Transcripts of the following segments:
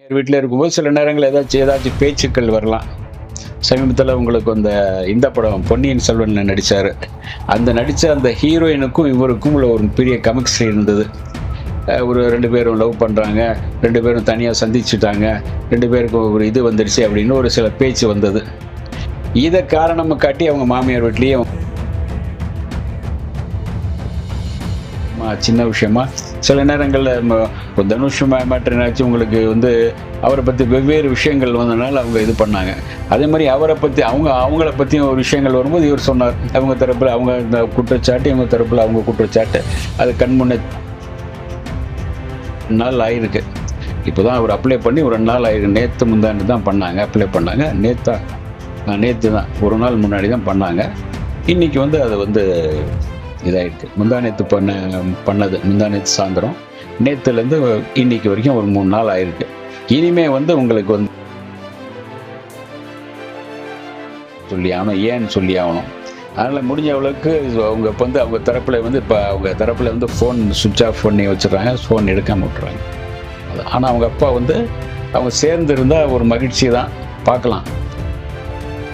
வீட்டில் இருக்கும்போது சில நேரங்கள் ஏதாச்சும் பேச்சுக்கள் வரலாம். சமீபத்தில் உங்களுக்கு இந்த படம் பொன்னியின் செல்வன்ல நடிச்சாரு. நடிச்ச அந்த ஹீரோயினுக்கும் இவருக்கும் உள்ள ஒரு பெரிய கெமிஸ்ட்ரி இருந்தது. ஒரு 2 பேரும் லவ் பண்றாங்க. 2 பேரும் தனியா சந்திச்சுட்டாங்க. 2 பேருக்கும் ஒரு இது வந்துருச்சு அப்படின்னு ஒரு சில பேச்சு வந்தது. இத காரணமா காட்டி அவங்க மாமியார் வீட்லயும் சின்ன விஷயமா சில நேரங்கள்ல தனுஷ் மேட்டர்னாச்சும் உங்களுக்கு அவரை பத்தி வெவ்வேறு விஷயங்கள் வந்ததுனால அவங்க இது பண்ணாங்க. அதே மாதிரி அவரை பத்தி அவங்கள பத்தியும் ஒரு விஷயங்கள் வரும்போது இவர் சொன்னார். அவங்க தரப்புல அவங்க இந்த குற்றச்சாட்டு, இவங்க தரப்புல அவங்க குற்றச்சாட்டு. அது கண்முன்னே நாள் ஆயிருக்கு. இப்போதான் அவர் அப்ளை பண்ணி ஒரு 2 நாள் ஆயிருக்கு. நேற்று முந்தாண்டு தான் பண்ணாங்க, அப்ளை பண்ணாங்க. நேற்று தான் ஒரு நாள் முன்னாடி தான் பண்ணாங்க. இன்னைக்கு அது இதாயிருக்கு. முந்தானேத்து பண்ணது முந்தானேத்து சாயந்தரம், நேற்றுலேருந்து இன்னைக்கு வரைக்கும் ஒரு 3 நாள் ஆயிருக்கு. இனிமே உங்களுக்கு சொல்லி ஆகணும், ஏன்னு சொல்லி ஆகணும். அதனால் முடிஞ்ச அளவுக்கு அவங்க அவங்க தரப்பில் இப்போ அவங்க தரப்பில் ஃபோன் சுவிட்ச் ஆஃப் பண்ணி வச்சுட்றாங்க, ஃபோன் எடுக்காமல் விட்டுறாங்க. ஆனால் அவங்க அப்பா அவங்க சேர்ந்து இருந்தால் ஒரு மகிழ்ச்சி தான், பார்க்கலாம்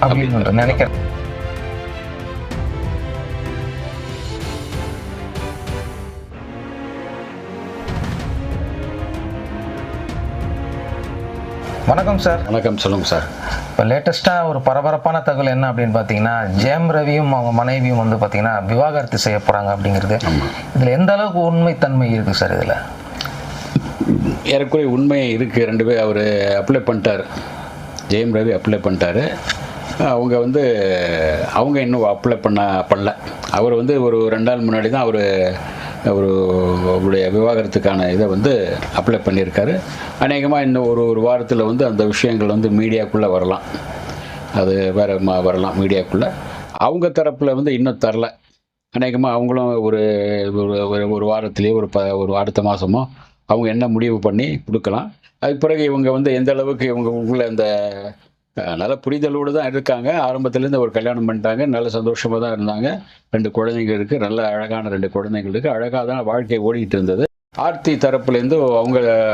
அப்படின்னு நினைக்கிறேன். வணக்கம் சார். வணக்கம், சொல்லுங்கள் சார். இப்போ லேட்டஸ்ட்டாக ஒரு பரபரப்பான தகவல் என்ன அப்படின்னு பார்த்தீங்கன்னா, ஜெயம் ரவியும் அவங்க மனைவியும் பார்த்தீங்கன்னா விவாகரத்து செய்ய போகிறாங்க அப்படிங்கிறது. இதில் எந்த அளவுக்கு உண்மைத்தன்மை இருக்குது சார்? இதில் ஏறக்குறைய உண்மை இருக்குது. 2 பேர் அவர் அப்ளை பண்ணிட்டார். ஜெயம் ரவி அப்ளை பண்ணிட்டாரு. அவங்க அவங்க இன்னும் அப்ளை பண்ணல. அவர் ஒரு 2 நாள் முன்னாடி தான் அவருடைய விவாகரத்துக்கான இதை அப்ளை பண்ணியிருக்காரு. அநேகமாக இன்னும் ஒரு வாரத்தில் அந்த விஷயங்கள் மீடியாக்குள்ளே வரலாம். அது வேறு வரலாம் மீடியாக்குள்ளே. அவங்க தரப்பில் இன்னும் தரல. அநேகமாக அவங்களும் ஒரு வாரத்திலேயே ஒரு அடுத்த மாதமோ அவங்க என்ன முடிவு பண்ணி கொடுக்கலாம். அதுக்கு பிறகு இவங்க எந்த அளவுக்கு இவங்களுக்குள்ள நல்ல புரிதலோடு தான் இருக்காங்க. ஆரம்பத்துலேருந்து ஒரு கல்யாணம் பண்ணிட்டாங்க. நல்ல சந்தோஷமாக தான் இருந்தாங்க. 2 குழந்தைங்க இருக்குது. நல்ல அழகான 2 குழந்தைகள் இருக்குது. அழகாக தான் வாழ்க்கை ஓடிட்டு இருந்தது. ஆர்த்தி தரப்புலேருந்து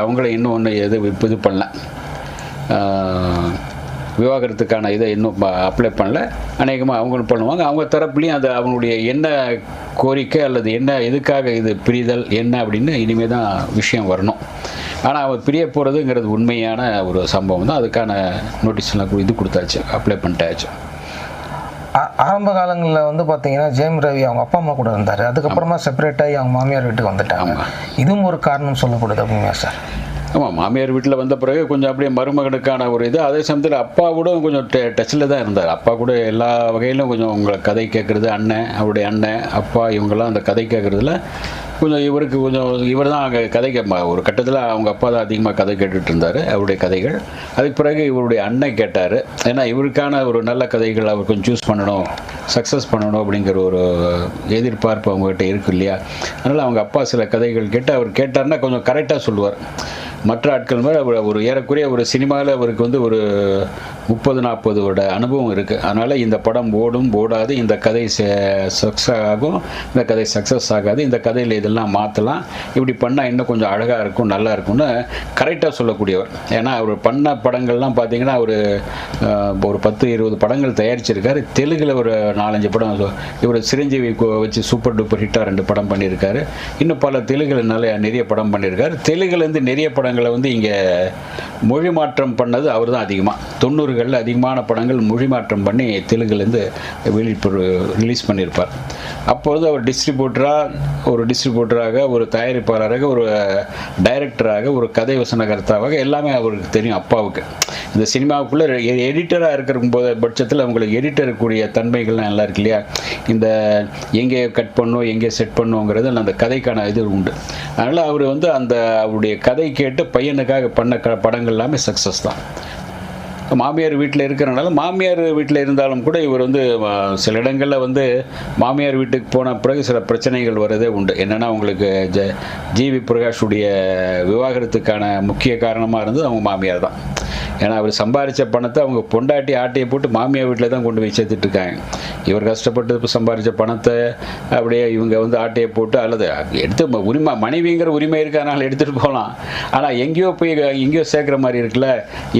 அவங்கள இன்னும் ஒன்று இது பண்ணல, விவாகரத்துக்கான இதை இன்னும் அப்ளை பண்ணல. அநேகமாக அவங்களும் பண்ணுவாங்க. அவங்க தரப்புலையும் அவங்களுடைய என்ன கோரிக்கை அல்லது என்ன எதுக்காக இது பிரிதல் என்ன அப்படின்னு இனிமேல் தான் விஷயம் வரணும். ஆனால் அவர் பிரிய போகிறதுங்கிறது உண்மையான ஒரு சம்பவம் தான். அதுக்கான நோட்டீஸ்லாம் இது கொடுத்தாச்சு, அப்ளை பண்ணிட்டாச்சு. ஆரம்ப காலங்களில் பார்த்தீங்கன்னா ஜெயம் ரவி அவங்க அப்பா அம்மா கூட இருந்தார். அதுக்கப்புறமா செப்பரேட் ஆகி அவங்க மாமியார் வீட்டுக்கு வந்துட்டாங்க. இதுவும் ஒரு காரணம் சொல்லப்படுது அப்படின்னா சார்? ஆமாம், மாமியார் வீட்டில் வந்த பிறகு கொஞ்சம் அப்படியே மருமகனுக்கான ஒரு இது. அதே சமயத்தில் அப்பா கூட கொஞ்சம் டச்சில் தான் இருந்தார். அப்பா கூட எல்லா வகையிலும் கொஞ்சம் உங்களை கதை கேட்குறது, அவருடைய அண்ணன் அப்பா இவங்கெல்லாம் அந்த கதை கேட்குறதுல கொஞ்சம் இவர் தான் அங்கே கதை ஒரு கட்டத்தில் அவங்க அப்பா தான் அதிகமாக கதை கேட்டுட்டு இருந்தார், அவருடைய கதைகள். அதுக்கு பிறகு இவருடைய அண்ணன் கேட்டார். ஏன்னா இவருக்கான ஒரு நல்ல கதைகள் அவர் கொஞ்சம் சூஸ் பண்ணணும், சக்ஸஸ் பண்ணணும் அப்படிங்கிற ஒரு எதிர்பார்ப்பு அவங்ககிட்ட இருக்கு இல்லையா. அதனால் அவங்க அப்பா சில கதைகள் கேட்டு அவர் கேட்டார்னா கொஞ்சம் கரெக்டாக சொல்லுவார். மற்ற ஆட்கள் மேலே ஒரு ஏறக்குறைய ஒரு சினிமாவில் அவருக்கு ஒரு 30-40 வருட அனுபவம் இருக்குது. அதனால் இந்த படம் ஓடும் ஓடாது, இந்த கதை சக்ஸஸ் ஆகும், இந்த கதை சக்ஸஸ் ஆகாது, இந்த கதையில் இதெல்லாம் மாற்றலாம், இப்படி பண்ணால் இன்னும் கொஞ்சம் அழகாக இருக்கும், நல்லா இருக்கும்னு கரெக்டாக சொல்லக்கூடியவர். ஏன்னா அவர் பண்ண படங்கள்லாம் பார்த்தீங்கன்னா ஒரு 10-20 படங்கள் தயாரிச்சிருக்காரு. தெலுங்கில் ஒரு 4-5 படம் இவர் சிரஞ்சீவி வச்சு சூப்பர் டூப்பர் ஹிட்டாக 2 படம் பண்ணியிருக்காரு. இன்னும் பல தெலுங்குல நிறைய படம் பண்ணியிருக்காரு. தெலுங்குலேருந்து நிறைய படங்களை இங்கே மொழி மாற்றம் பண்ணது அவர் தான் அதிகமாக. 90களில் அதிகமான படங்கள் மொழி மாற்றம் பண்ணி தெலுங்குலேருந்து ரிலீஸ் பண்ணியிருப்பார். அப்போது அவர் டிஸ்ட்ரிபியூட்டராக, ஒரு தயாரிப்பாளராக, ஒரு டைரக்டராக, ஒரு கதை வசனகர்த்தாவாக எல்லாமே அவருக்கு தெரியும் அப்பாவுக்கு. இந்த சினிமாவுக்குள்ளே எடிட்டராக இருக்கிற பட்சத்தில் அவங்களுக்கு எடிட்டருக்குரிய தன்மைகள்லாம் எல்லாம் இருக்கு இல்லையா. இந்த எங்கே கட் பண்ணும், எங்கே செட் பண்ணுங்கிறது அந்த கதைக்கான இது உண்டு. அதனால் அவர் அவருடைய கதை கேட்டு பையனுக்காக பண்ண படங்கள் எல்லாமே சக்ஸஸ் தான். மாமியார் வீட்டில் இருக்கிறனால, மாமியார் வீட்டில் இருந்தாலும் கூட இவர் சில இடங்களில் மாமியார் வீட்டுக்கு போன பிறகு சில பிரச்சனைகள் வரதே உண்டு. என்னென்னா உங்களுக்கு ஜிவி பிரகாஷுடைய விவாகரத்துக்கான முக்கிய காரணமாக இருந்தது அவங்க மாமியார் தான். ஏன்னா அவர் சம்பாதிச்ச பணத்தை அவங்க பொண்டாட்டி ஆட்டையை போட்டு மாமியார் வீட்டில் தான் கொண்டு போய் சேர்த்துட்டு இருக்காங்க. இவர் கஷ்டப்பட்டு இப்போ சம்பாதிச்ச பணத்தை அப்படியே இவங்க வந்து ஆட்டையை போட்டு அல்லது எடுத்து உரிமை மனைவிங்கிற உரிமை இருக்கிறதுனால எடுத்துகிட்டு போகலாம். ஆனால் எங்கேயோ போய் எங்கேயோ சேர்க்குற மாதிரி இருக்குல்ல,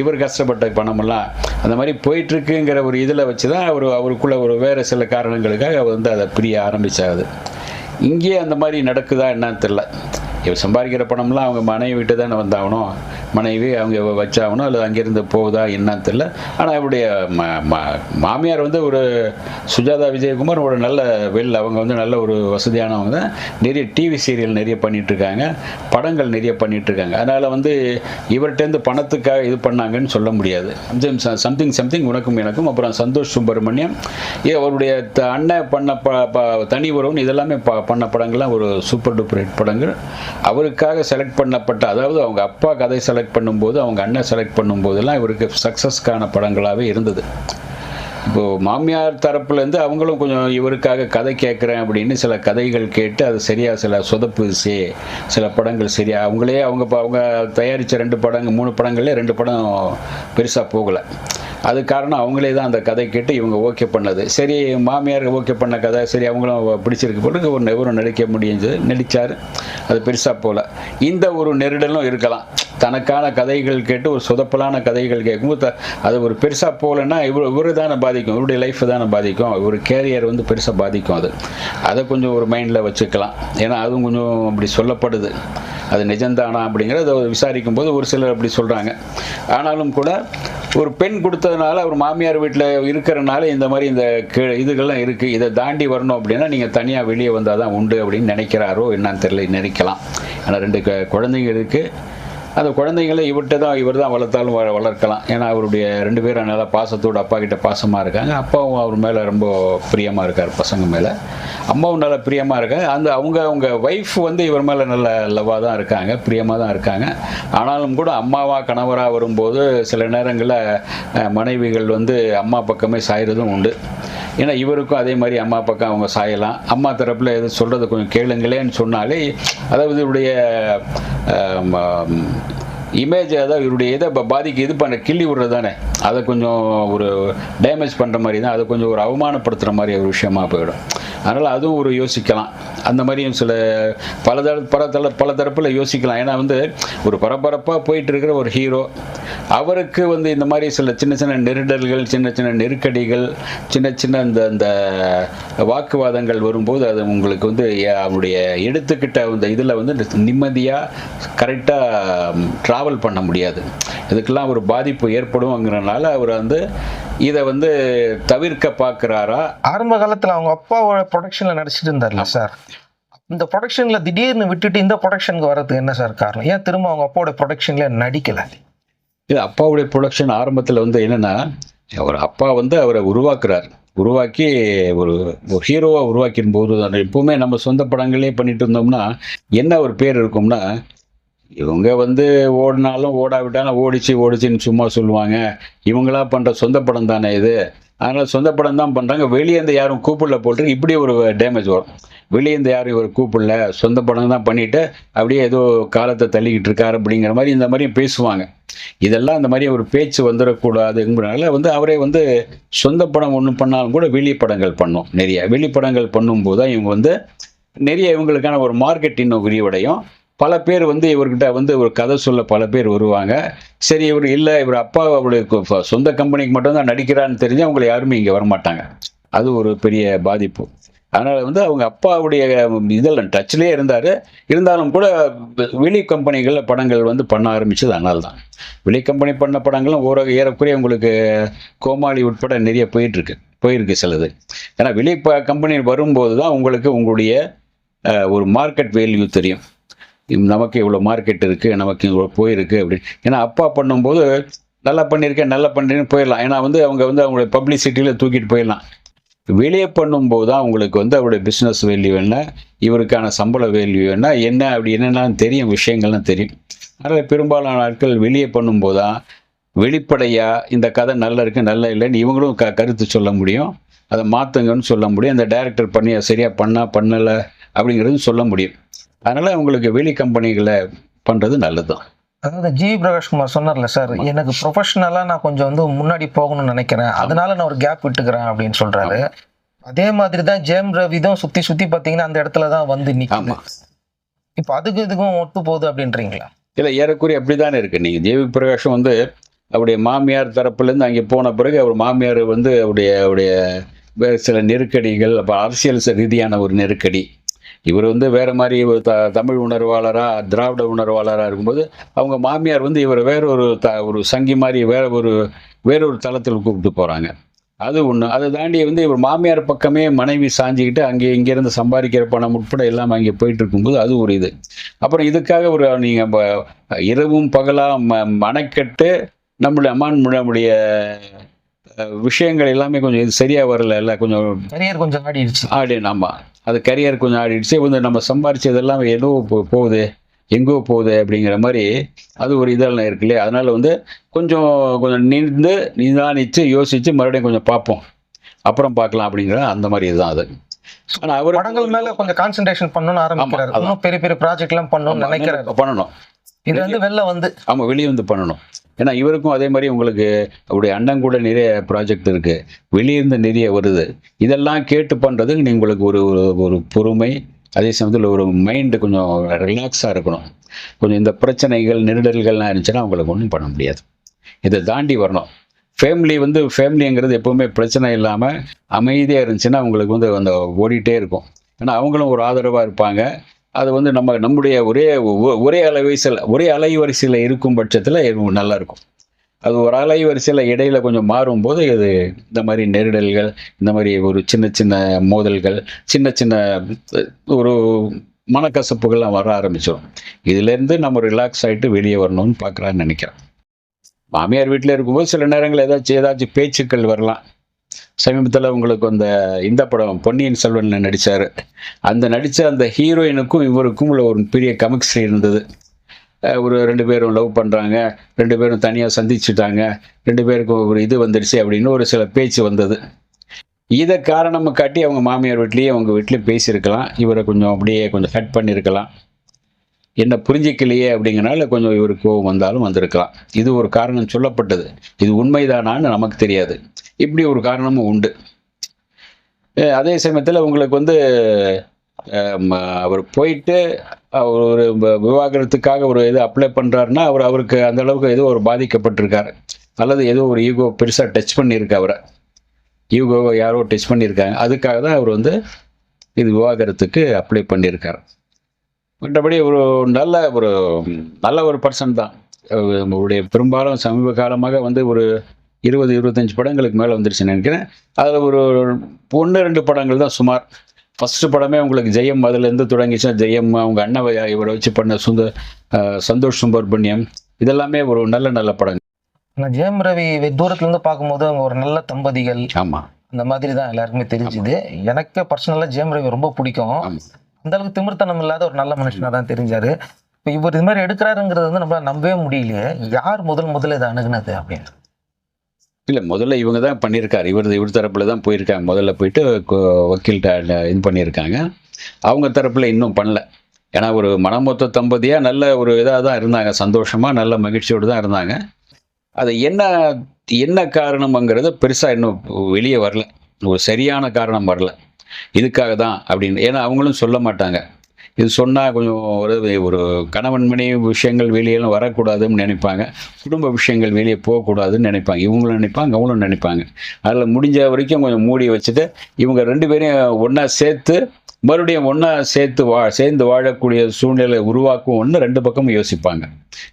இவர் கஷ்டப்பட்ட பணமெல்லாம் அந்த மாதிரி போயிட்டுருக்குங்கிற ஒரு இதில் வச்சு தான் அவருக்குள்ள ஒரு வேறு சில காரணங்களுக்காக அவர் வந்து அதை பிரிய ஆரம்பிச்சாது. இங்கேயே அந்த மாதிரி நடக்குதா என்னன்னு தெரில. இவர் சம்பாதிக்கிற பணம்லாம் அவங்க மனைவி விட்டு தானே வந்தாகணும், மனைவி அவங்க வச்சாகணும், அல்லது அங்கேருந்து போகுதா என்னன்னு தெரில. ஆனால் அவருடைய மாமியார் வந்து ஒரு சுஜாதா விஜயகுமார் ஒரு நல்ல அவங்க வந்து நல்ல ஒரு வசதியானவங்க தான். நிறைய டிவி சீரியல் நிறைய பண்ணிகிட்ருக்காங்க, படங்கள் நிறைய பண்ணிகிட்ருக்காங்க. அதனால் வந்து இவர்கிட்டேருந்து பணத்துக்காக இது பண்ணாங்கன்னு சொல்ல முடியாது. சம்திங் உனக்கும் எனக்கும், அப்புறம் சந்தோஷ் சுப்பிரமணியம் அவருடைய அண்ணன் பண்ண தனி உறவுன்னு இதெல்லாமே பண்ண படங்கள்லாம் ஒரு சூப்பர் டூப்பர் ஹிட் படங்கள். அவருக்காக செலக்ட் பண்ணப்பட்ட, அதாவது அவங்க அப்பா கதை செலக்ட் பண்ணும்போது அவங்க அண்ணன் செலக்ட் பண்ணும்போதெல்லாம் இவருக்கு சக்ஸஸ்க்கான படங்களாகவே இருந்தது. இப்போது மாமியார் தரப்புலேருந்து அவங்களும் கொஞ்சம் இவருக்காக கதை கேட்குறேன் அப்படின்னு சில கதைகள் கேட்டு அது சரியாக சில சொதப்புச்சு, சில படங்கள் சரியாக அவங்க தயாரித்த 3 படங்கள்லேயே 2 படம் பெருசாக போகலை. அது காரணம் அவங்களே தான் அந்த கதை கேட்டு இவங்க ஓகே பண்ணது. சரி, மாமியார் ஓகே பண்ண கதை சரி அவங்களும் பிடிச்சிருக்கு போட்டு ஒரு நடித்தார், அது பெருசாக போகல. இந்த ஒரு நெருடலும் இருக்கலாம். தனக்கான கதைகள் கேட்டு ஒரு சொதப்பலான கதைகள் கேட்கும்போது அது ஒரு பெருசாக போகலைன்னா இவரு தானே பாதிக்கும், இவருடைய லைஃப் தானே பாதிக்கும், ஒரு கேரியர் வந்து பெருசாக பாதிக்கும். அதை கொஞ்சம் ஒரு மைண்டில் வச்சுக்கலாம். ஏன்னா அதுவும் கொஞ்சம் அப்படி சொல்லப்படுது. அது நிஜம்தானா அப்படிங்கிறத விசாரிக்கும் போது ஒரு சிலர் அப்படி சொல்கிறாங்க. ஆனாலும் கூட ஒரு பெண் கொடுத்ததுனால அவர் மாமியார் வீட்டில் இருக்கிறனால இந்த மாதிரி இந்த இதுகள்லாம் இருக்குது, இதை தாண்டி வரணும் அப்படின்னா நீங்கள் தனியாக வெளியே வந்தால் தான் உண்டு அப்படின்னு நினைக்கிறாரோ என்னன்னு தெரியல, நினைக்கலாம். ஆனால் 2 குழந்தைங்க இருக்குது. அந்த குழந்தைங்கள இவர் தான் வளர்த்தாலும் வளர்க்கலாம். ஏன்னா அவருடைய 2 பேரும் நல்லா பாசத்தோடு அப்பா கிட்ட பாசமாக இருக்காங்க. அப்பாவும் அவர் மேலே ரொம்ப பிரியமாக இருக்கார், பசங்க மேலே. அம்மாவும் நல்லா பிரியமாக இருக்காங்க. அவங்க ஒய்ஃப் வந்து இவர் மேலே நல்ல லவ்வாக தான் இருக்காங்க, பிரியமாக தான் இருக்காங்க. ஆனாலும் கூட கணவராக வரும்போது சில நேரங்களில் மனைவிகள் வந்து அம்மா பக்கமே சாயறதும் உண்டு. ஏன்னா இவருக்கும் அதே மாதிரி அம்மா பக்கம் அவங்க சாயலாம். அம்மா தரப்பில் எது சொல்கிறது கொஞ்சம் கேளுங்களேன்னு சொன்னாலே, அதாவது இவருடைய இமேஜ், அதாவது இவருடைய இதை இது பண்ண கிள்ளி விடுறது தானே, அதை கொஞ்சம் ஒரு டேமேஜ் பண்ணுற மாதிரி தான், அதை கொஞ்சம் ஒரு அவமானப்படுத்துகிற மாதிரி ஒரு விஷயமா போயிடும். அதனால் அதுவும் ஒரு யோசிக்கலாம். அந்த மாதிரியும் சில பல தரப்பில் யோசிக்கலாம். ஏன்னா வந்து ஒரு பரபரப்பாக போயிட்டு இருக்கிற ஒரு ஹீரோ, அவருக்கு வந்து இந்த மாதிரி சில சின்ன நெருடல்கள், சின்ன நெருக்கடிகள், சின்ன இந்த வாக்குவாதங்கள் வரும்போது அது உங்களுக்கு வந்து அவருடைய எடுத்துக்கிட்ட அந்த இதில் வந்து நிம்மதியாக கரெக்டாக ட்ராவல் பண்ண முடியாது. இதுக்கெல்லாம் ஒரு பாதிப்பு ஏற்படும்ங்கிறனால அவர் வந்து இதை வந்து தவிர்க்க பார்க்குறாரா. ஆரம்ப காலத்தில் அவங்க அப்பாவோட ப்ரொடக்ஷனில் நடிச்சிட்டு இருந்தார்ல சார், இந்த ப்ரொடக்ஷனில் திடீர்னு விட்டுட்டு இந்த ப்ரொடக்ஷனுக்கு வர்றதுக்கு என்ன சார் காரணம்? ஏன் திரும்ப அவங்க அப்பாவோட ப்ரொடக்ஷனில் நடிக்கலை? இது அப்பாவுடைய ப்ரொடக்ஷன் ஆரம்பத்தில் வந்து என்னென்னா, அவர் அப்பா வந்து அவரை உருவாக்கி ஒரு ஹீரோவாக உருவாக்கின் போது தான். எப்பவுமே நம்ம சொந்த படங்களே பண்ணிட்டு இருந்தோம்னா என்ன ஒரு பேர் இருக்கும்னா, இவங்க வந்து ஓடினாலும் ஓடாவிட்டாலும் ஓடிச்சின்னு சும்மா சொல்லுவாங்க, இவங்களா பண்ணுற சொந்த படம் தானே இது, அதனால் சொந்த படம் தான் பண்ணுறாங்க, வெளியேந்து யாரும் கூப்பிடல போட்டு இப்படி ஒரு டேமேஜ் வரும். வெளியேந்து யாரும் இவர் கூப்பிடல, சொந்த படம் தான் பண்ணிவிட்டு அப்படியே ஏதோ காலத்தை தள்ளிக்கிட்டு இருக்காரு அப்படிங்கிற மாதிரி இந்த மாதிரியும் பேசுவாங்க. இதெல்லாம் இந்த மாதிரி ஒரு பேச்சு வந்துடக்கூடாதுங்கிறனால வந்து அவரே வந்து சொந்த படம் ஒன்று பண்ணாலும் கூட வெளிப்படங்கள் பண்ணோம். நிறைய வெளிப்படங்கள் பண்ணும்போது தான் இவங்க வந்து நிறைய இவங்களுக்கான ஒரு மார்க்கெட் இன்னும் விரிவடையும். பல பேர் வந்து இவர்கிட்ட வந்து ஒரு கதை சொல்ல பல பேர் வருவாங்க. சரி, இவர் அப்பா அவருடைய சொந்த கம்பெனிக்கு மட்டும்தான் நடிக்கிறான்னு தெரிஞ்சு அவங்களை யாருமே இங்கே வரமாட்டாங்க. அது ஒரு பெரிய பாதிப்பு. அதனால் வந்து அவங்க அப்பாவுடைய இதெல்லாம் டச்லேயே இருந்தாலும் கூட வெளி கம்பெனிகளில் படங்கள் வந்து பண்ண ஆரம்பித்தது அதனால தான். வெளி கம்பெனி பண்ண படங்களும் ஏறக்குறைய உங்களுக்கு கோமாளி உட்பட நிறைய போயிருக்கு சிலது. ஏன்னா வெளி கம்பெனி வரும்போது தான் உங்களுக்கு உங்களுடைய ஒரு மார்க்கெட் வேல்யூ தெரியும். நமக்கு இவ்வளோ மார்க்கெட் இருக்குது, நமக்கு இவ்வளோ போயிருக்கு அப்படின்னு. ஏன்னா அப்பா பண்ணும்போது நல்லா பண்ணியிருக்கேன்னு போயிடலாம். ஏன்னா வந்து அவங்களுடைய பப்ளிசிட்டியில் தூக்கிட்டு போயிடலாம். வெளியே பண்ணும்போது தான் உங்களுக்கு வந்து அவருடைய பிஸ்னஸ் வேல்யூ என்ன, இவருக்கான சம்பள வேல்யூ என்ன அப்படி என்னென்னு தெரியும், விஷயங்கள்லாம் தெரியும். அதனால் பெரும்பாலான ஆட்கள் வெளியே பண்ணும்போது தான் வெளிப்படையாக இந்த கதை நல்லா இருக்குது நல்லா இல்லைன்னு இவங்களும் கருத்து சொல்ல முடியும், அதை மாற்றுங்கன்னு சொல்ல முடியும், அந்த டைரக்டர் சரியாக பண்ணலை அப்படிங்கிறது சொல்ல முடியும். அதனால் உங்களுக்கு வெளி கம்பெனிகளை பண்ணுறது நல்லது தான். அதாவது பிரகாஷ் குமார் சொன்னார்ல சார், எனக்கு ப்ரொஃபஷனலா நான் கொஞ்சம் வந்து முன்னாடி போகணும்னு நினைக்கிறேன், அதனால நான் ஒரு கேப் விட்டுக்கிறேன் அப்படின்னு சொல்றாரு. அதே மாதிரி தான் ஜெயம் ரவி தான் சுத்தி சுத்தி பாத்தீங்கன்னா அந்த இடத்துல தான் வந்து நிக்குது. இப்ப அதுக்கு இதுக்கும் ஒத்து போகுது அப்படின்றீங்களா? இல்லை, ஏறக்குறைய அப்படிதானே இருக்கு. நீங்க ஜேவி பிரகாஷும் வந்து அவருடைய மாமியார் தரப்புலேருந்து அங்கே போன பிறகு அவர் மாமியார் வந்து அவருடைய அவருடைய சில நெருக்கடிகள், அப்போ அரசியல் ரீதியான ஒரு நெருக்கடி. இவர் வந்து வேற மாதிரி ஒரு தமிழ் உணர்வாளராக, திராவிட உணர்வாளராக இருக்கும்போது அவங்க மாமியார் வந்து இவர் ஒரு சங்கி மாதிரி வேறொரு தளத்தில் கூப்பிட்டு போகிறாங்க. அது ஒன்று. அதை தாண்டி வந்து இவர் மாமியார் பக்கமே மனைவி சாஞ்சிக்கிட்டு இங்கேருந்து சம்பாதிக்கிற பணம் உட்பட எல்லாம் அங்கே போயிட்டு இருக்கும்போது அது ஒரு இது. அப்புறம் இதுக்காக நீங்கள் இரவும் பகலாக மனக்கெட்டு நம்முடைய விஷயங்கள் எல்லாமே கொஞ்சம் இது சரியாக வரல, இல்லை கொஞ்சம் கரியர் கொஞ்சம் ஆடிடுச்சு. ஆமாம், அது கரியர் கொஞ்சம் ஆடிடுச்சு. வந்து நம்ம சம்பாரிச்சதெல்லாம் ஏதோ போகுது, எங்கோ போகுது அப்படிங்கிற மாதிரி அது ஒரு இதெல்லாம் இருக்கு இல்லையா. அதனால வந்து கொஞ்சம் கொஞ்சம் நிதானித்து யோசித்து மறுபடியும் கொஞ்சம் பார்ப்போம், அப்புறம் பார்க்கலாம் அப்படிங்கிற அந்த மாதிரி இதுதான் அது. ஆனால் அவர் படங்கள் மேலே கொஞ்சம் கான்சென்ட்ரேஷன் பண்ணணும்னு ஆரம்பிக்கிறாரு. இன்னும் பெரிய பெரிய ப்ராஜெக்ட்லாம் பண்ணணும். இது வந்து வெளியே வந்து பண்ணணும். ஏன்னா இவருக்கும் அதே மாதிரி உங்களுக்கு அவருடைய அண்ணன் கூட நிறைய ப்ராஜெக்ட் இருக்குது, வெளியிருந்து நிறைய வருது. இதெல்லாம் கேட்டு பண்ணுறதுக்கு உங்களுக்கு ஒரு பொறுமை, அதே சமயத்தில் ஒரு மைண்டு கொஞ்சம் ரிலாக்ஸாக இருக்கணும். கொஞ்சம் இந்த பிரச்சனைகள் நெருடல்கள்லாம் இருந்துச்சுன்னா அவங்களுக்கு ஒன்றும் பண்ண முடியாது. இதை தாண்டி வரணும். ஃபேமிலிங்கிறது எப்போவுமே பிரச்சனை இல்லாமல் அமைதியாக இருந்துச்சுன்னா அவங்களுக்கு வந்து அந்த ஓடிட்டே இருக்கும். ஏன்னா அவங்களும் ஒரு ஆதரவாக இருப்பாங்க. அது வந்து நம்முடைய ஒரே அலைவரிசையில் இருக்கும் பட்சத்தில் நல்லா இருக்கும். அது ஒரு அலைவரிசையில் இடையில கொஞ்சம் மாறும்போது இது இந்த மாதிரி நெருடல்கள், இந்த மாதிரி ஒரு சின்ன சின்ன மோதல்கள், சின்ன சின்ன ஒரு மனக்கசப்புகள்லாம் வர ஆரம்பிச்சிடும். இதுலேருந்து நம்ம ரிலாக்ஸ் ஆகிட்டு வெளியே வரணும்னு பார்க்குறான்னு நினைக்கிறேன். மாமியார் வீட்டில் இருக்கும்போது சில நேரங்கள் ஏதாச்சும் பேச்சுக்கள் வரலாம். சமீபத்தில் உங்களுக்கு இந்த படம் பொன்னியின் செல்வனில் நடித்தார். நடித்த அந்த ஹீரோயினுக்கும் இவருக்கும் உள்ள ஒரு பெரிய கெமிஸ்ட்ரி இருந்தது. ஒரு 2 பேரும் லவ் பண்ணுறாங்க, 2 பேரும் தனியாக சந்திச்சுட்டாங்க, 2 பேருக்கும் ஒரு இது வந்துடுச்சு அப்படின்னு ஒரு சில பேச்சு வந்தது. இதை காரணமாக காட்டி அவங்க மாமியார் வீட்லேயே அவங்க வீட்லேயும் பேசியிருக்கலாம். இவரை அப்படியே கொஞ்சம் ஹட் பண்ணியிருக்கலாம். என்ன புரிஞ்சிக்கலையே அப்படிங்கிறனால கொஞ்சம் இவருக்கு கோவம் வந்திருக்கலாம். இது ஒரு காரணம் சொல்லப்பட்டது. இது உண்மைதானான்னு நமக்கு தெரியாது. இப்படி ஒரு காரணமும் உண்டு. அதே சமயத்தில் உங்களுக்கு அவர் போயிட்டு ஒரு விவாகரத்துக்காக ஒரு இது அப்ளை பண்ணுறாருன்னா அவருக்கு அந்த அளவுக்கு ஏதோ ஒரு பாதிக்கப்பட்டிருக்காரு, அல்லது ஏதோ ஒரு ஈகோ பெருசாக டச் பண்ணியிருக்கு. ஈகோவை யாரோ டச் பண்ணியிருக்காங்க. அதுக்காக தான் அவர் இது விவாகரத்துக்கு அப்ளை பண்ணியிருக்கார். மற்றபடி நல்ல ஒரு பர்சன் தான். அவருடைய பெரும்பாலும் சமீப காலமாக ஒரு 20-25 படங்களுக்கு மேலே வந்துருச்சுன்னு நினைக்கிறேன். அதில் ஒரு 1-2 படங்கள் தான் சுமார். ஃபஸ்ட்டு படமே உங்களுக்கு ஜெயம், அதுலேருந்து தொடங்கிச்சுன்னா ஜெயம், அவங்க அண்ணன் இவரை வச்சு பண்ண சந்தோஷ் சுப்பிரமணியம், இதெல்லாமே ஒரு நல்ல படங்கள். ஆனால் ஜெயம் ரவி தூரத்துலேருந்து பார்க்கும்போது அவங்க ஒரு நல்ல தம்பதிகள், ஆமாம், அந்த மாதிரி தான் எல்லாருக்குமே தெரிஞ்சுது. எனக்கு பர்சனலாக ஜெயம் ரவி ரொம்ப பிடிக்கும். அந்த அளவுக்கு திமிர்த்தனம் இல்லாத ஒரு நல்ல மனுஷனாக தான் தெரிஞ்சாரு. இப்போ இவர் இது மாதிரி எடுக்கிறாருங்கிறது நம்மளால நம்பவே முடியலையே. யார் முதல்ல இதை அணுகுனது அப்படின்னு? இல்லை, முதல்ல இவங்க தான் பண்ணியிருக்காரு. இவர் தரப்பில் தான் போயிருக்காங்க. முதல்ல போயிட்டு வக்கீல்கிட்ட இது பண்ணியிருக்காங்க. அவங்க தரப்பில் இன்னும் பண்ணல. ஏன்னா ஒரு மனமொத்த தம்பதியாக நல்ல ஒரு இதாக தான் இருந்தாங்க, சந்தோஷமாக நல்ல மகிழ்ச்சியோடு தான் இருந்தாங்க. அது என்ன காரணம்ங்கிறது பெருசாக இன்னும் வெளியே வரல, ஒரு சரியான காரணம் வரல. இதுக்காக தான் அப்படின்னு. ஏன்னா அவங்களும் சொல்ல மாட்டாங்க. இது சொன்னால் கொஞ்சம் ஒரு கணவன் மனைவி விஷயங்கள் வெளியெல்லாம் வரக்கூடாதுன்னு நினைப்பாங்க, குடும்ப விஷயங்கள் வெளியே போகக்கூடாதுன்னு நினைப்பாங்க. இவங்களும் நினைப்பாங்க, அவங்களும் நினைப்பாங்க. அதில் முடிஞ்ச வரைக்கும் கொஞ்சம் மூடி வச்சுட்டு இவங்க 2 பேரையும் ஒன்றா சேர்த்து மறுபடியும் சேர்ந்து வாழக்கூடிய சூழ்நிலை உருவாக்கும் 2 பக்கமும் யோசிப்பாங்க.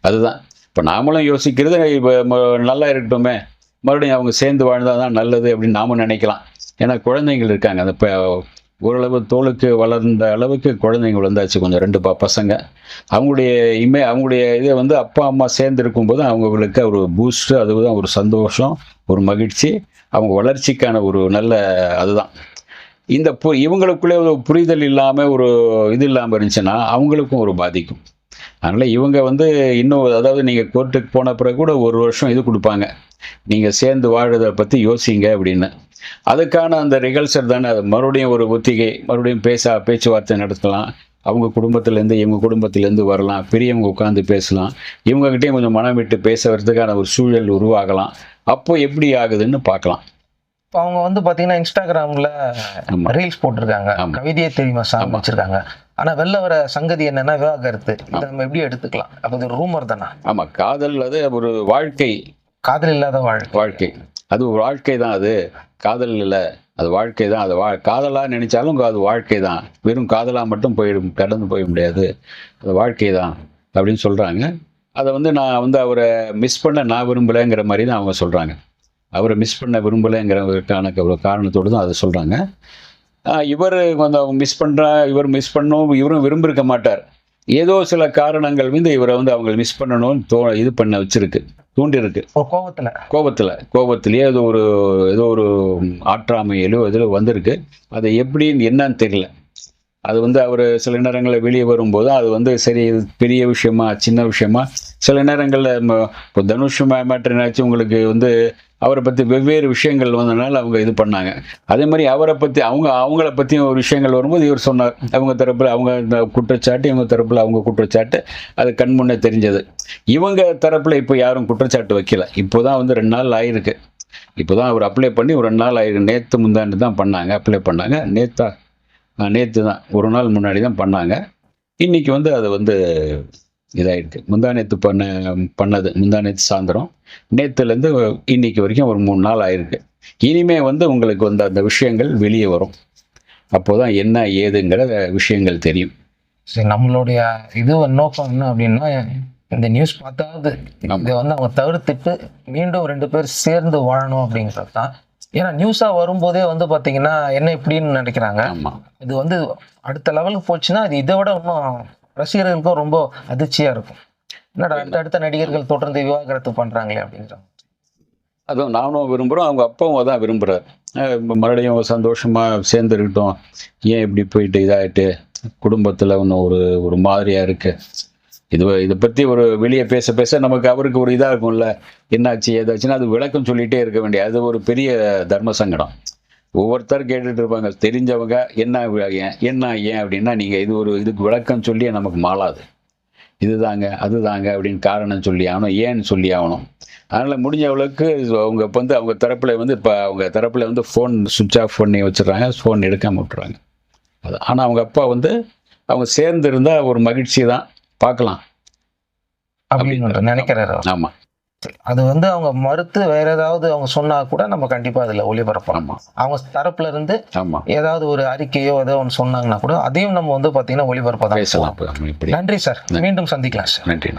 அதுதான் இப்போ நாமளும் யோசிக்கிறது. இப்போ நல்லா இருக்கட்டுமே, மறுபடியும் அவங்க சேர்ந்து வாழ்ந்தால் தான் நல்லது அப்படின்னு நாமும் நினைக்கலாம். ஏன்னா குழந்தைங்கள் இருக்காங்க. இப்போ ஓரளவு தோளுக்கு வளர்ந்த அளவுக்கு குழந்தைங்க வந்தாச்சு, கொஞ்சம் 2 பசங்க. அவங்களுடைய இதை அப்பா அம்மா சேர்ந்து இருக்கும்போது அவங்களுக்கு ஒரு பூஸ்ட்டு, அதுதான் ஒரு சந்தோஷம், ஒரு மகிழ்ச்சி, அவங்க வளர்ச்சிக்கான ஒரு நல்ல அதுதான். இவங்களுக்குள்ளே ஒரு புரிதல் இல்லாமல் ஒரு இது இல்லாமல் இருந்துச்சுன்னா அவங்களுக்கும் ஒரு பாதிக்கும். அதனால் இவங்க இன்னும், அதாவது நீங்கள் கோர்ட்டுக்கு போன பிறகு கூட 1 வருஷம் இது கொடுப்பாங்க, நீங்கள் சேர்ந்து வாழறதை பற்றி யோசிங்க அப்படின்னு. அதுக்கான அந்த ரிகல்சர் தானே அது. மறுபடியும் ஒரு ஒத்திகை, மறுபடியும் பேச்சுவார்த்தை நடத்தலாம், அவங்க குடும்பத்திலேருந்து இவங்க குடும்பத்திலேருந்து வரலாம், பெரியவங்க உட்காந்து பேசலாம், இவங்ககிட்டயும் கொஞ்சம் மனம் விட்டு பேசுறதுக்கான ஒரு சூழல் உருவாகலாம். அப்போ எப்படி ஆகுதுன்னு பார்க்கலாம். இப்போ அவங்க வந்து பாத்தீங்கன்னா இன்ஸ்டாகிராம்ல ஆமா. ரீல்ஸ் போட்டிருக்காங்க, ஆமா. கவிதையே தெரியுமா சாங் வச்சிருக்காங்க. ஆனா வெளில வர சங்கதி என்னன்னா விவாகரத்து. இதை நம்ம எப்படி எடுத்துக்கலாம்? அப்ப இது ஒரு ரூமர் தானா? ஆமா, காதல் அது ஒரு வாழ்க்கை. காதல் இல்லாத வாழ்க்கை. வாழ்க்கை அது ஒரு வாழ்க்கை தான். அது காதல் இல்லை, அது வாழ்க்கை தான். அது காதலா நினைச்சாலும் அது வாழ்க்கை தான். வெறும் காதலா மட்டும் கடந்து போய் முடியாது. அது வாழ்க்கை தான் அப்படின்னு சொல்றாங்க. அதை வந்து நான் வந்து அவரை மிஸ் பண்ண நான் விரும்பலைங்கிற மாதிரி தான் அவங்க சொல்றாங்க. அவரை மிஸ் பண்ண விரும்பலைங்கிறதுக்கான ஒரு காரணத்தோடு தான் அதை சொல்றாங்க. இவர் கொஞ்சம் மிஸ் பண்றா, இவர் மிஸ் பண்ணவும் இவரும் விரும்பியிருக்க மாட்டார். ஏதோ சில காரணங்கள் வந்து இவரை வந்து அவங்க மிஸ் பண்ணணும்னு இது பண்ண வச்சிருக்கு, தூண்டிருக்கு. ஒரு கோபத்திலேயே ஏதோ ஒரு ஆற்றாமையிலோ ஏதோ வந்திருக்கு. அது எப்படின்னு என்னன்னு தெரியல. அது வந்து அவர் சில நேரங்களில் வெளியே வரும்போது அது வந்து சரி இது பெரிய விஷயமா சின்ன விஷயமா, சில நேரங்களில் இப்போ தனுஷ் மேட்டர் என்னாச்சு உங்களுக்கு வந்து அவரை பற்றி வெவ்வேறு விஷயங்கள் வந்ததுனால அவங்க இது பண்ணாங்க. அதே மாதிரி அவரை பற்றி அவங்கள பற்றியும் ஒரு விஷயங்கள் வரும்போது இவர் சொன்னார். அவங்க தரப்பில் அவங்க இந்த குற்றச்சாட்டு, இவங்க தரப்பில் அவங்க குற்றச்சாட்டு, அது கண் முன்னே தெரிஞ்சது. இவங்க தரப்பில் இப்போ யாரும் குற்றச்சாட்டு வைக்கல. இப்போ தான் வந்து 2 நாள் ஆயிருக்கு. இப்போ தான் அவர் அப்ளை பண்ணி ஒரு 2 நாள் ஆயிருக்கு. நேற்று முந்தாண்டு தான் பண்ணாங்க, அப்ளை பண்ணாங்க. நேற்று தான், ஒரு நாள் முன்னாடி தான் பண்ணாங்க. இன்னைக்கு வந்து அது வந்து இதாயிருக்கு. முந்தானேத்து பண்ணது முந்தானேத்து சாயந்தரம், நேற்றுலேருந்து இன்னைக்கு வரைக்கும் ஒரு 3 நாள் ஆயிருக்கு. இனிமே வந்து உங்களுக்கு வந்து அந்த விஷயங்கள் வெளியே வரும். அப்போதான் என்ன ஏதுங்கிற விஷயங்கள் தெரியும். சரி, நம்மளுடைய நோக்கம் என்ன அப்படின்னா, இந்த நியூஸ் பார்த்தாவது இதை வந்து அவங்க தவிர்த்துட்டு மீண்டும் 2 பேர் சேர்ந்து வாழணும் அப்படிங்கிறது தான். ஏன்னா நியூஸா வரும்போதே வந்து பாத்தீங்கன்னா என்ன இப்படின்னு நினைக்கிறாங்க. ஆமா, இது வந்து அடுத்த லெவலுக்கு போச்சுன்னா அது இதை விட இன்னும் ரசிகர்களுக்கும் ரொம்ப அதிர்ச்சியா இருக்கும். என்னடா அடுத்த நடிகர்கள் தொடர்ந்து விவாகரத்து பண்றாங்களே அப்படிங்கிறாங்க. அதுவும் நானும் விரும்புகிறோம், அவங்க அப்பாவும் அதான் விரும்புகிறார். மறுபடியும் சந்தோஷமா சேர்ந்து இருக்கட்டும், ஏன் இப்படி போயிட்டு இதாயிட்டு குடும்பத்தில் இன்னும் ஒரு மாதிரியா இருக்கு. இதை பற்றி ஒரு வெளியே பேச நமக்கு அவருக்கு ஒரு இதாக இருக்கும்ல, என்னாச்சு ஏதாச்சுன்னா அது விளக்கம் சொல்லிகிட்டே இருக்க வேண்டிய அது ஒரு பெரிய தர்ம சங்கடம். ஒவ்வொருத்தர் கேட்டுட்டு இருப்பாங்க, தெரிஞ்சவங்க என்ன ஏன் அப்படின்னா நீங்கள் இதுக்கு விளக்கம் சொல்லி நமக்கு மாளாது. இதுதாங்க அதுதாங்க அப்படின்னு காரணம் சொல்லி ஆகணும், ஏன்னு சொல்லி ஆகணும். அதனால் முடிஞ்ச அளவுக்கு அவங்க வந்து அவங்க தரப்பில் வந்து ஃபோன் சுவிட்ச் ஆஃப் பண்ணி வச்சிடுறாங்க, ஃபோன் எடுக்காமல் விட்டுறாங்க. அது ஆனால் அவங்க அப்பா வந்து அவங்க சேர்ந்து இருந்தால் ஒரு மகிழ்ச்சி தான், பார்க்கலாம் அப்படின்னு நினைக்கிறாரு. ஆமா, அது வந்து அவங்க மறுத்து வேற ஏதாவது அவங்க சொன்னா கூட நம்ம கண்டிப்பா அதுல ஒளிபரப்பலாம். ஆமா, அவங்க தரப்புல இருந்து ஆமா, ஏதாவது ஒரு அறிக்கையோ ஏதோ ஒன்று சொன்னாங்கன்னா கூட அதையும் நம்ம வந்து பாத்தீங்கன்னா ஒளிபரப்ப தான் பேசலாம். நன்றி சார், மீண்டும் சந்திக்கலாம் சார். நன்றி.